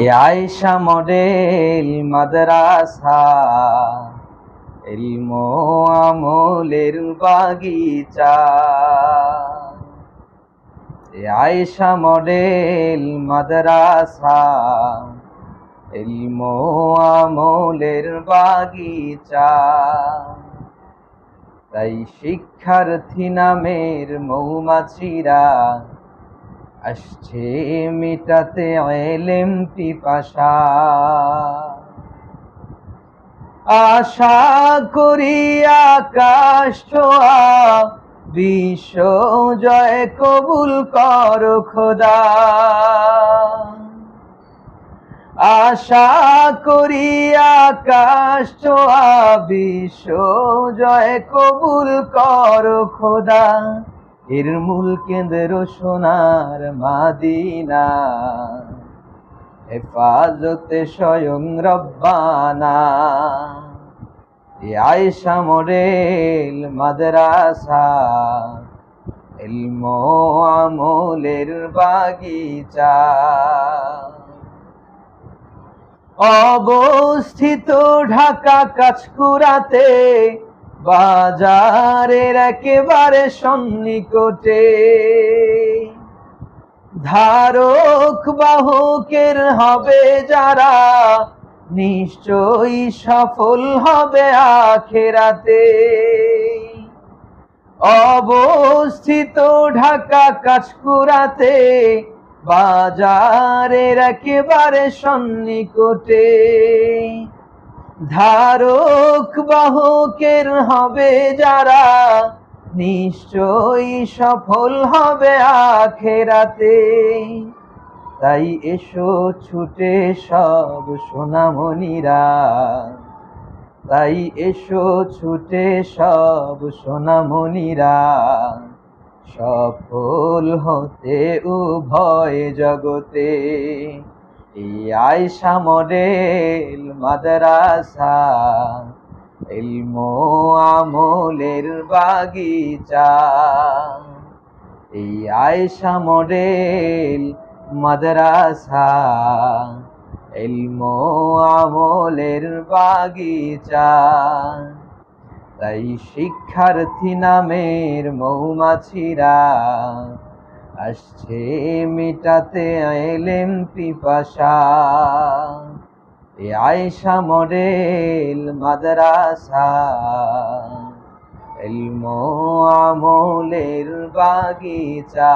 এ Ayesha model মাদ্রাসা, ইলম আমলের বাগিচা। এ আয়েশা মডেল মাদ্রাসা, ইলম আমলের বাগিচা। তাই শিক্ষার্থী নামের মৌমাছিরা আসছে মিটাতে ইলম পিপাসা। আশা করি আকাশ ছোঁয়া বিশ্ব জয় কবুল করো খোদা। আশা করি আকাশ ছোঁয়া বিশ্ব জয় কবুল করো খোদা। এর মূল কেন্দ্র সোনার মাদিনা, হেফাজতে স্বয়ং রব্বানা। এ আয়েশা মডেল মাদ্রাসা, ইলম আমলের বাগিচা। অবস্থিত ঢাকা কাঁচকুড়াতে, বাজারের একেবারে সন্নিকটে। ধারক বাহকের হবে যারা, নিশ্চয়ই সফল হবে আখেরাতে। অবস্থিত ঢাকা কাঁচকুড়াতে, বাজারের একেবারে সন্নিকটে। ধারক বাহকের হবে যারা, নিশ্চয়ই সফল হবে আখেরাতে। তাই এসো ছুটে সব সোনামণিরা, তাই এসো ছুটে সব সোনামণিরা, সফল হতে উভয় জগতে। এই আয়েশা মডেল মাদ্রাসা, ইলম আমলের বাগিচা। এই আয়েশা মডেল মাদ্রাসা, ইলম আমলের বাগিচা। তাই শিক্ষার্থী নামের মৌমাছিরা আসছে মিটাতে ইলম পিপাসা। এ আয়েশা মডেল মাদ্রাসা, ইলম আমলের বাগিচা।